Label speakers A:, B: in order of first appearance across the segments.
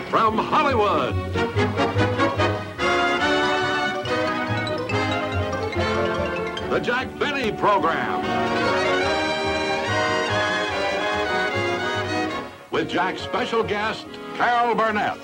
A: From Hollywood, the Jack Benny Program. With Jack's special guest, Carol Burnett.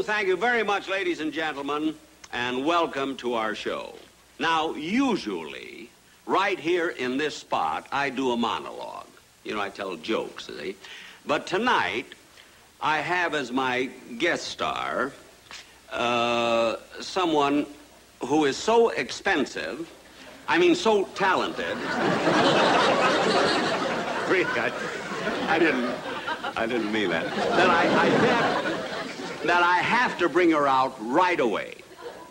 B: Thank you very much, ladies and gentlemen, and welcome to our show. Now, usually, right here in this spot, I do a monologue. You know, I tell jokes, see? But tonight, I have as my guest star someone who is so expensive, so talented. Really, I didn't mean that. That I have to bring her out right away,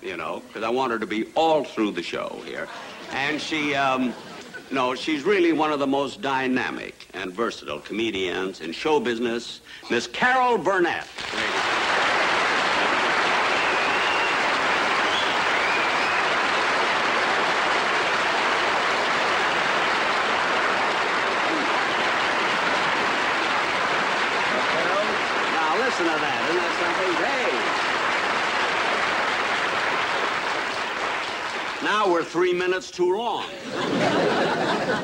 B: you know, because I want her to be all through the show here. And she's really one of the most dynamic and versatile comedians in show business, Miss Carol Burnett. Listen to that. Isn't that something? Hey. Now we're 3 minutes too long.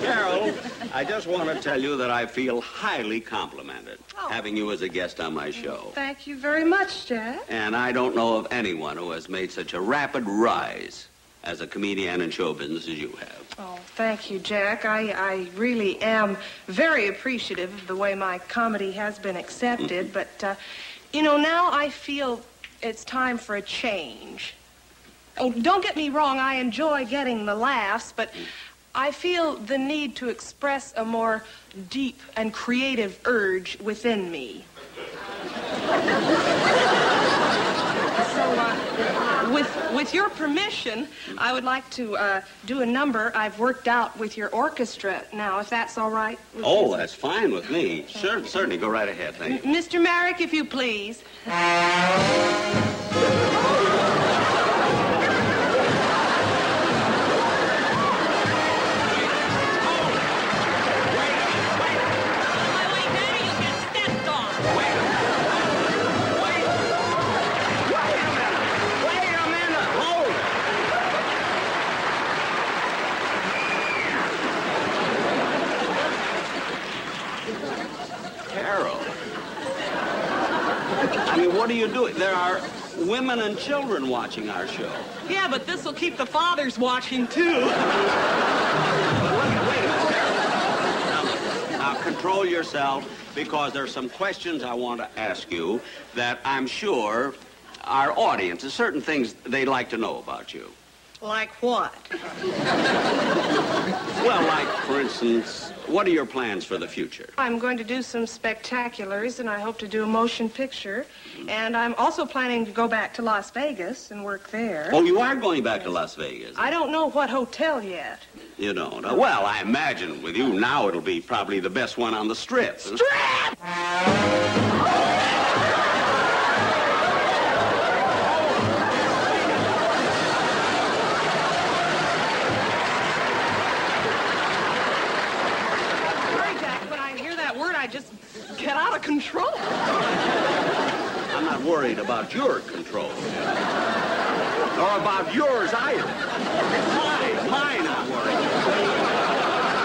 B: Carol, I just want to tell you that I feel highly complimented having you as a guest on my show.
C: Thank you very much, Jack.
B: And I don't know of anyone who has made such a rapid rise as a comedian in show business as you have.
C: Oh, thank you, Jack. I really am very appreciative of the way my comedy has been accepted, but, now I feel it's time for a change. Oh, don't get me wrong, I enjoy getting the laughs, but I feel the need to express a more deep and creative urge within me. With your permission, I would like to do a number I've worked out with your orchestra now, if that's all right.
B: Oh, that's fine with me. Sure, certainly, go right ahead, thank you.
C: Mr. Merrick, if you please.
B: What are you doing? There are women and children watching our show.
C: Yeah, but this will keep the fathers watching, too.
B: Wait a minute, Carol. Now, control yourself, because there are some questions I want to ask you that I'm sure our audience, there's certain things they'd like to know about you.
C: Like what?
B: Well, like, for instance, what are your plans for the future?
C: I'm going to do some spectaculars, and I hope to do a motion picture. And I'm also planning to go back to Las Vegas and work there.
B: Oh, you are going back to Las Vegas?
C: I don't know what hotel yet.
B: You don't? Well, I imagine with you now it'll be probably the best one on the Strip.
C: Strip! I just get out of control.
B: I'm not worried about your control. Or about yours either. Mine I'm worried.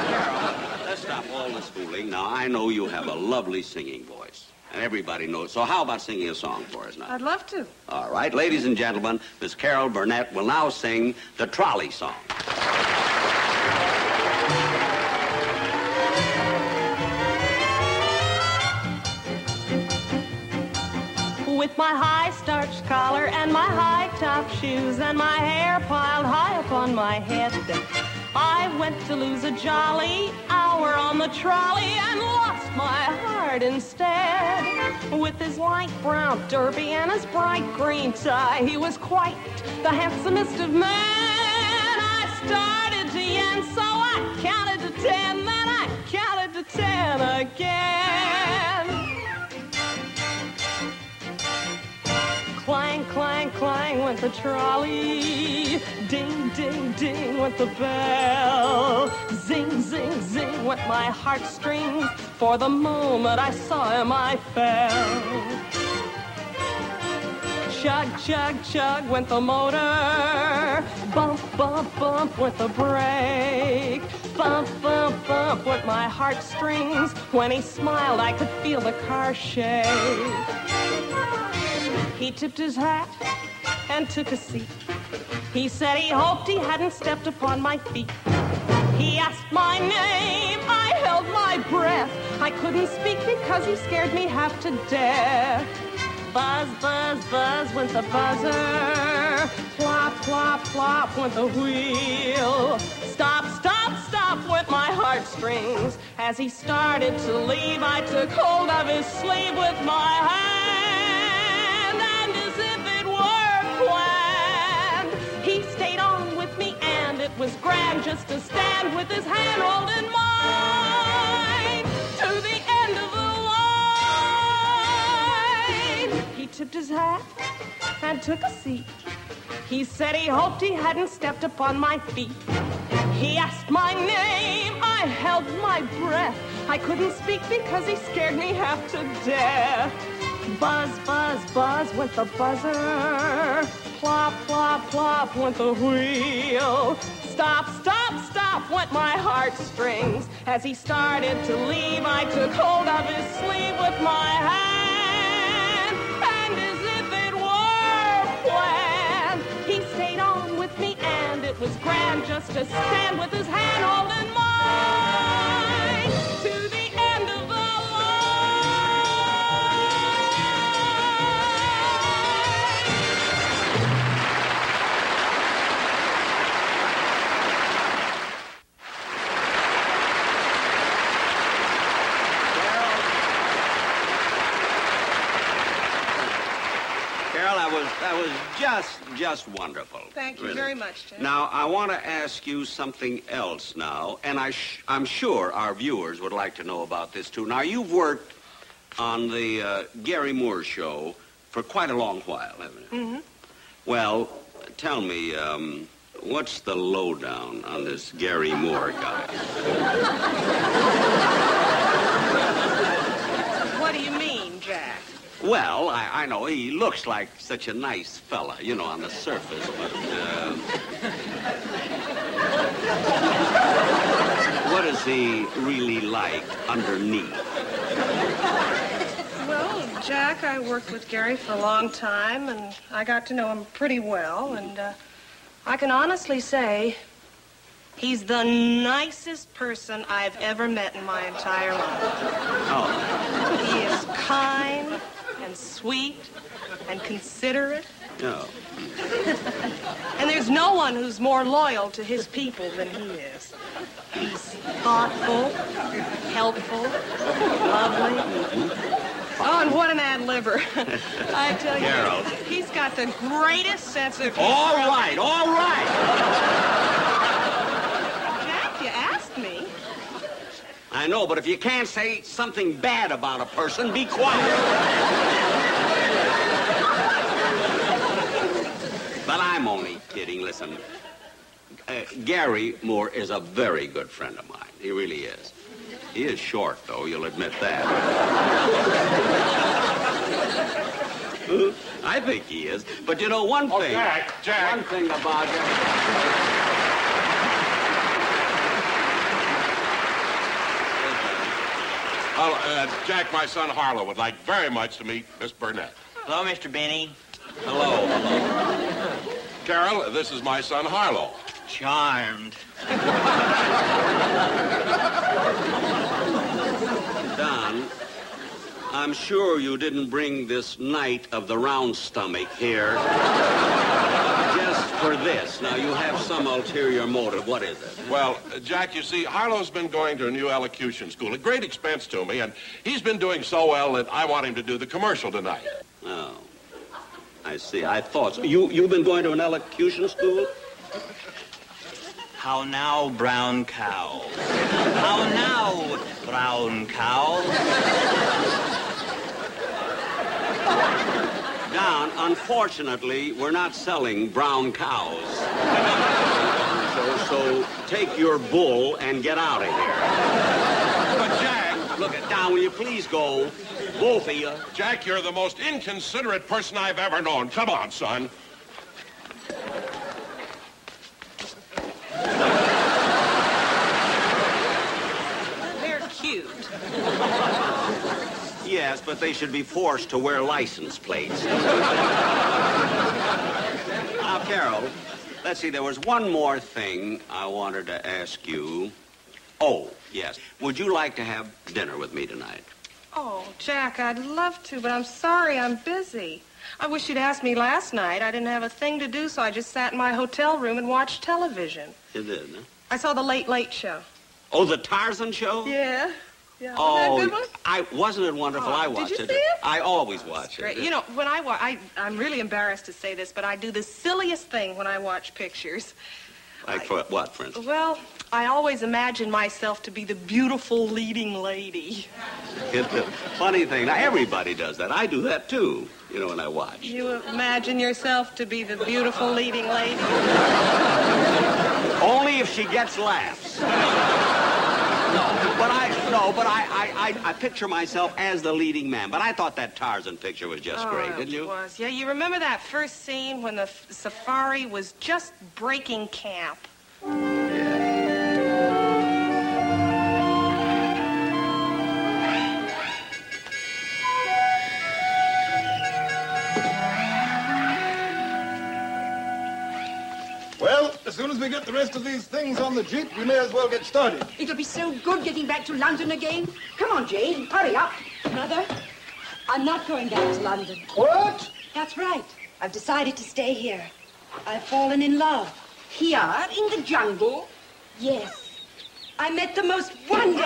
B: Carol, let's stop all this fooling. Now, I know you have a lovely singing voice. And everybody knows. So how about singing a song for us now?
C: I'd love to.
B: All right. Ladies and gentlemen, Miss Carol Burnett will now sing the Trolley Song.
C: With my high starched collar and my high top shoes and my hair piled high up on my head, I went to lose a jolly hour on the trolley and lost my heart instead. With his light brown derby and his bright green tie, he was quite the handsomest of men. I started to yen, so I
D: I counted to 10, then I counted to 10 again. Clang, clang, clang went the trolley. Ding, ding, ding went the bell. Zing, zing, zing went my heartstrings. For the moment I saw him, I fell. Chug, chug, chug went the motor. Bump, bump, bump went the brake. Bump, bump, bump went my heartstrings. When he smiled, I could feel the car shake. He tipped his hat and took a seat. He said he hoped he hadn't stepped upon my feet. He asked my name, I held my breath. I couldn't speak because he scared me half to death. Buzz, buzz, buzz went the buzzer. Plop, plop, plop went the wheel. Stop, stop, stop went my heartstrings. As he started to leave, I took hold of his sleeve with my hand. And as if it were planned, he stayed on with me, and it was grand just to stand with his hand holding mine to the end of the He tipped his hat and took a seat. He said he hoped he hadn't stepped upon my feet. He asked my name, I held my breath. I couldn't speak because he scared me half to death. Buzz, buzz, buzz went the buzzer. Plop, plop, plop went the wheel. Stop, stop, stop went my heartstrings. As he started to leave, I took hold of his sleeve with my hand. And as if it were planned, he stayed on with me, and it was grand just to stand with his hand holding mine to the end of the
B: That was just wonderful.
C: Thank you
B: really.
C: very much, Jack.
B: Now, I want to ask you something else now, and I'm sure our viewers would like to know about this, too. Now, you've worked on the Gary Moore show for quite a long while, haven't you?
C: Mm-hmm.
B: Well, tell me, what's the lowdown on this Gary Moore guy?
C: What do you mean, Jack?
B: Well, I know he looks like such a nice fella, you know, on the surface, but, what is he really like underneath?
C: Well, Jack, I worked with Gary for a long time, and I got to know him pretty well, and I can honestly say he's the nicest person I've ever met in my entire life.
B: Oh.
C: He is kind and sweet and considerate.
B: No.
C: And there's no one who's more loyal to his people than he is. He's thoughtful, helpful, lovely. Oh, and what an ad-libber. I tell you,
B: Carol.
C: He's got the greatest sense of humor.
B: All right, all right.
C: Jack, you asked me.
B: I know, but if you can't say something bad about a person, be quiet. But I'm only kidding. Listen, Gary Moore is a very good friend of mine. He really is. He is short, though, you'll admit that. I think he is. But you know, one thing...
A: Jack.
B: One thing about him...
A: Well, Jack, my son Harlow would like very much to meet Miss Burnett.
E: Hello, Mr. Benny.
B: Hello, hello.
A: Carol, this is my son Harlow.
E: Charmed.
B: Don, I'm sure you didn't bring this knight of the round stomach here just for this. Now, you have some ulterior motive. What is it?
A: Well, Jack, you see, Harlow's been going to a new elocution school, a great expense to me, and he's been doing so well that I want him to do the commercial tonight.
B: Oh, I see. I thought so. You've been going to an elocution school?
E: How now, brown cow? How now, brown cow?
B: Don, unfortunately, we're not selling brown cows. So take your bull and get out of here.
A: But, Jack...
B: Look, Don, will you please go? Both of you.
A: Jack, you're the most inconsiderate person I've ever known. Come on, son.
C: They're cute.
B: Yes, but they should be forced to wear license plates. Now, Carol, let's see, there was one more thing I wanted to ask you. Oh, yes. Would you like to have dinner with me tonight?
C: Oh, Jack, I'd love to, but I'm sorry I'm busy. I wish you'd asked me last night. I didn't have a thing to do, so I just sat in my hotel room and watched television.
B: You did, huh?
C: I saw the Late Late Show.
B: Oh, the Tarzan show?
C: Yeah. Yeah.
B: Oh,
C: Wasn't that a good one?
B: wasn't it wonderful?
C: Oh,
B: I watched
C: did you see it?
B: I always watch
C: Great.
B: it.
C: You know, when I'm really embarrassed to say this, but I do the silliest thing when I watch pictures.
B: Like for what, for instance?
C: Well, I always imagine myself to be the beautiful leading lady.
B: It's a funny thing. Now, everybody does that. I do that, too, you know, when I watch.
C: You imagine yourself to be the beautiful leading lady?
B: Only if she gets laughs. But I picture myself as the leading man. But I thought that Tarzan picture was just great, didn't you?
C: It was. Yeah, you remember that first scene when the safari was just breaking camp?
F: Well, as soon as we get the rest of these things on the jeep, we may as well get started.
G: It'll be so good getting back to London again. Come on, Jane, hurry up.
H: Mother, I'm not going back to London.
F: What?
H: That's right. I've decided to stay here. I've fallen in love.
G: Here, in the jungle?
H: Yes. I met the most wonderful...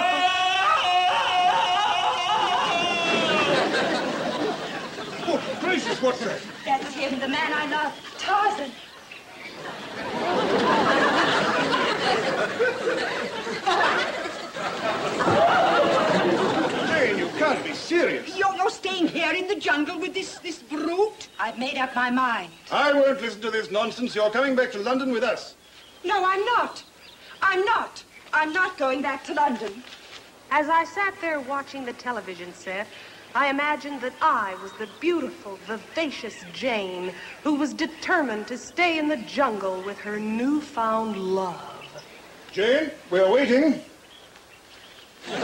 F: Oh, gracious, what's that?
H: That's him, the man I love, Tarzan.
F: Jane, you can't be serious.
G: You're staying here in the jungle with this brute?
H: I've made up my mind.
F: I won't listen to this nonsense. You're coming back to London with us.
H: No, I'm not. I'm not. I'm not going back to London.
C: As I sat there watching the television set, I imagined that I was the beautiful, vivacious Jane who was determined to stay in the jungle with her newfound love.
F: Jane, we're waiting.
C: Waiting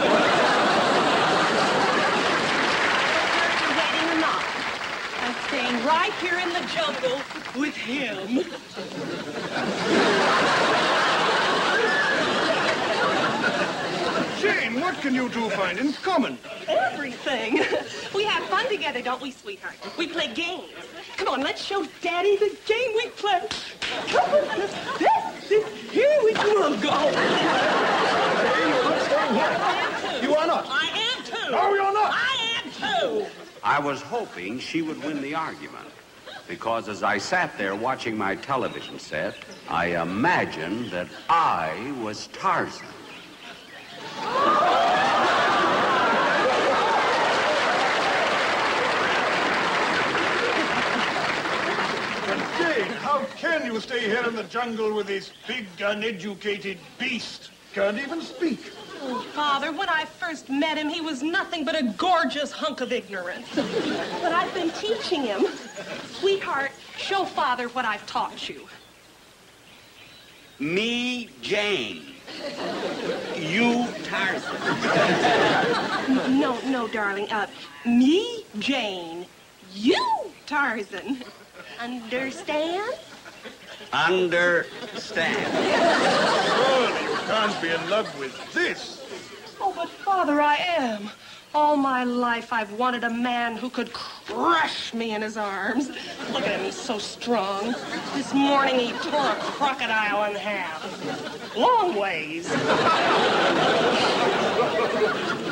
C: or not, I'm staying right here in the jungle with him.
F: Jane, what can you two find in common?
C: Everything. We have fun together, don't we, sweetheart? We play games. Come on, let's show Daddy the game we play. Come on. Here we will go.
F: Jane, you're not staying here. You are not.
C: I am too.
F: No, you're not.
C: I am too.
B: I was hoping she would win the argument. Because as I sat there watching my television set, I imagined that I was Tarzan.
F: Jane, how can you stay here in the jungle with this big, uneducated beast? Can't even speak.
C: Oh, Father, when I first met him, he was nothing but a gorgeous hunk of ignorance. But I've been teaching him. Sweetheart, show Father what I've taught you.
B: Me, Jane. You, Tarzan.
C: No, darling. Me, Jane. You, Tarzan. Understand?
B: Understand.
F: Surely you can't be in love with this.
C: Oh, but Father, I am. All my life I've wanted a man who could crush me in his arms. Look at him, he's so strong. This morning he tore a crocodile in half. Long ways.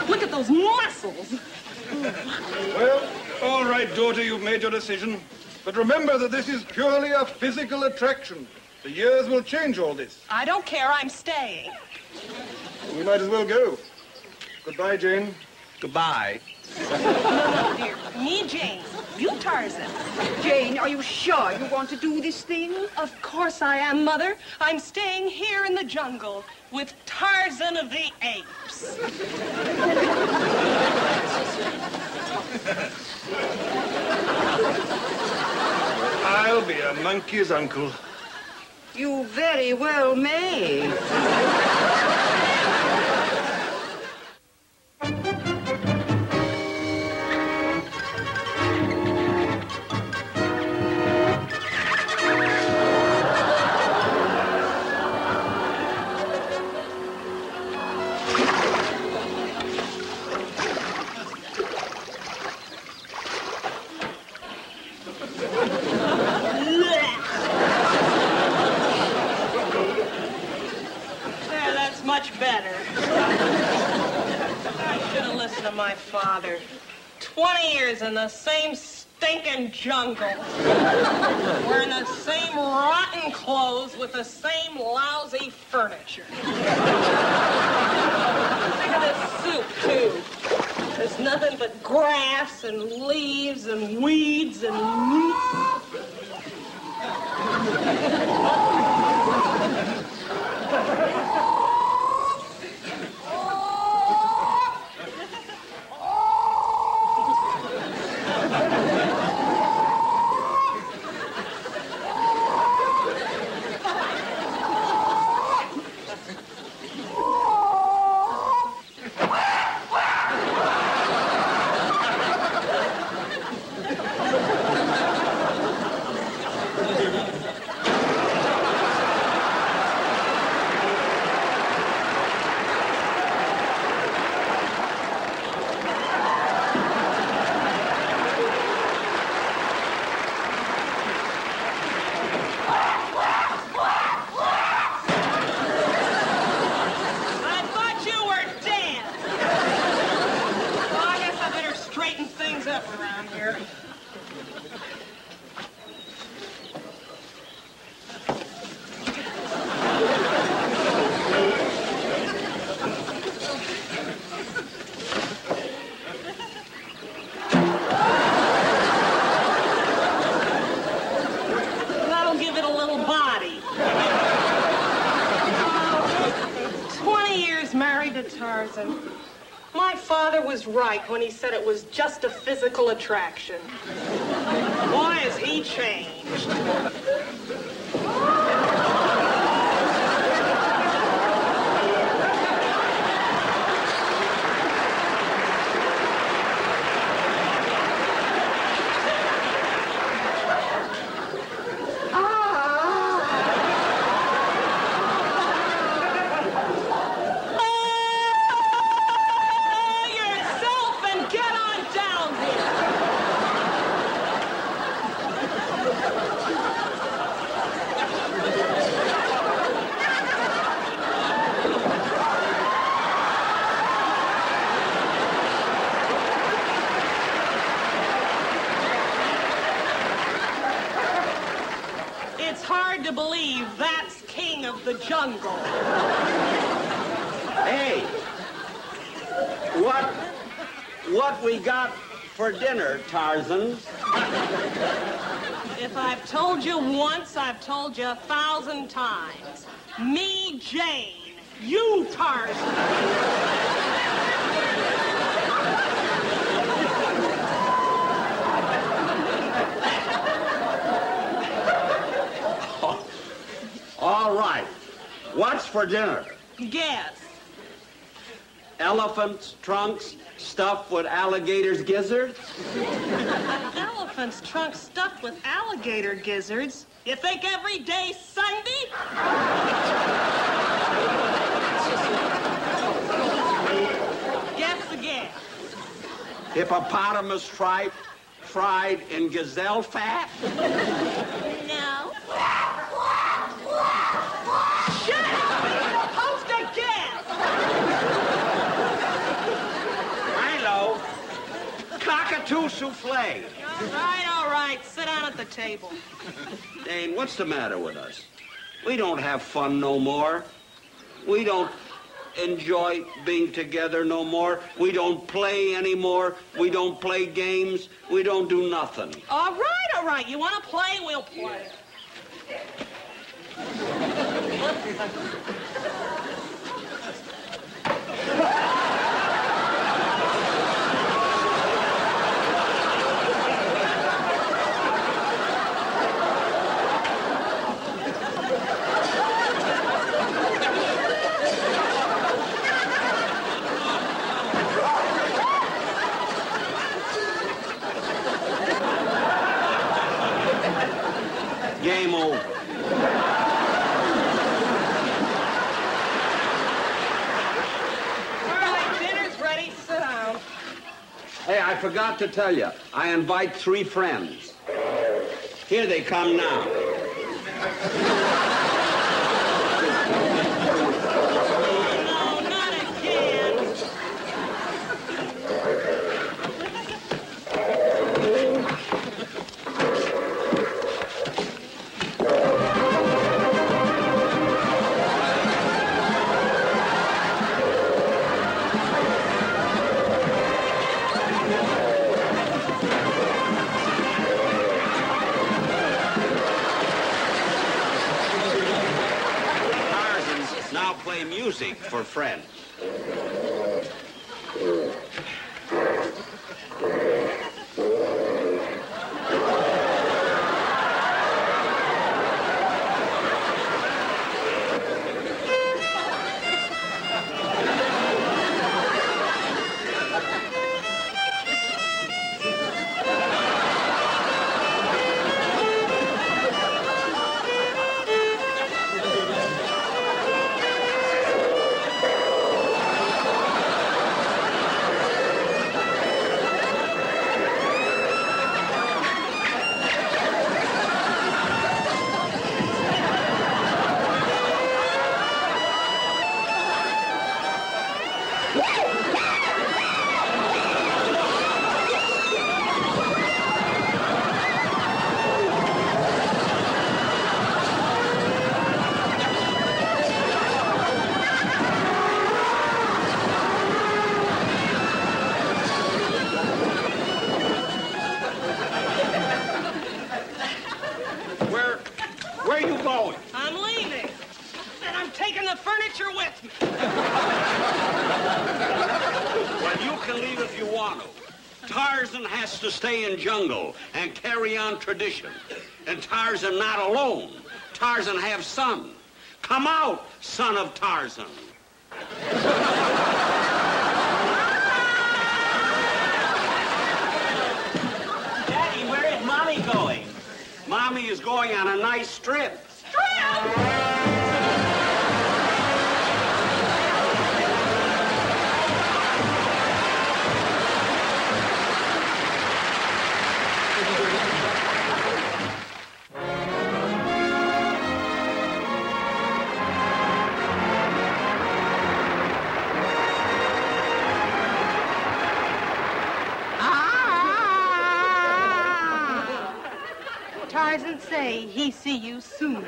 C: Look at those muscles.
F: Well, all right, daughter, you've made your decision. But remember that this is purely a physical attraction. The years will change all this.
C: I don't care. I'm staying.
F: We might as well go. Goodbye, Jane.
B: Goodbye.
C: No, dear. Me, Jane. You, Tarzan.
G: Jane, are you sure you want to do this thing?
C: Of course I am, Mother. I'm staying here in the jungle with Tarzan of the Apes.
F: I'll be a monkey's uncle.
G: You very well may.
C: Much better. I should have listened to my father. 20 years in the same stinking jungle. Wearing the same rotten clothes with the same lousy furniture. Look at this soup, too. There's nothing but grass and leaves and weeds and meat. Tarzan. My father was right when he said it was just a physical attraction. Boy, has he changed. To believe that's king of the jungle.
B: Hey, what we got for dinner, Tarzan?
C: If I've told you once, I've told you 1,000 times. Me, Jane. You, Tarzan.
B: All right. What's for dinner?
C: Guess.
B: Elephants' trunks stuffed with alligators' gizzards?
C: Elephant's trunk stuffed with alligator gizzards? You think every day's Sunday? Guess again.
B: Hippopotamus tripe fried in gazelle fat?
C: No. Shut up! You're supposed to guess!
B: Milo, cockatoo souffle.
C: All right. Sit down at the table.
B: Dane, what's the matter with us? We don't have fun no more. We don't enjoy being together no more. We don't play anymore. We don't play games. We don't do nothing.
D: All right. You want to play? We'll play.
B: Game over.
D: All right, dinner's ready. Sit down.
B: Hey, I forgot to tell you. I invite 3 friends. Here they come now.
D: No, not again.
B: Tarzans now play music for friends. Where are you going?
D: I'm leaving. And I'm taking the furniture with me.
B: Well, you can leave if you want to. Tarzan has to stay in jungle and carry on tradition. And Tarzan not alone. Tarzan have son. Come out, son of Tarzan.
E: Daddy, where is Mommy going?
B: Mommy is going on a nice trip.
C: Tarzan say he see you soon.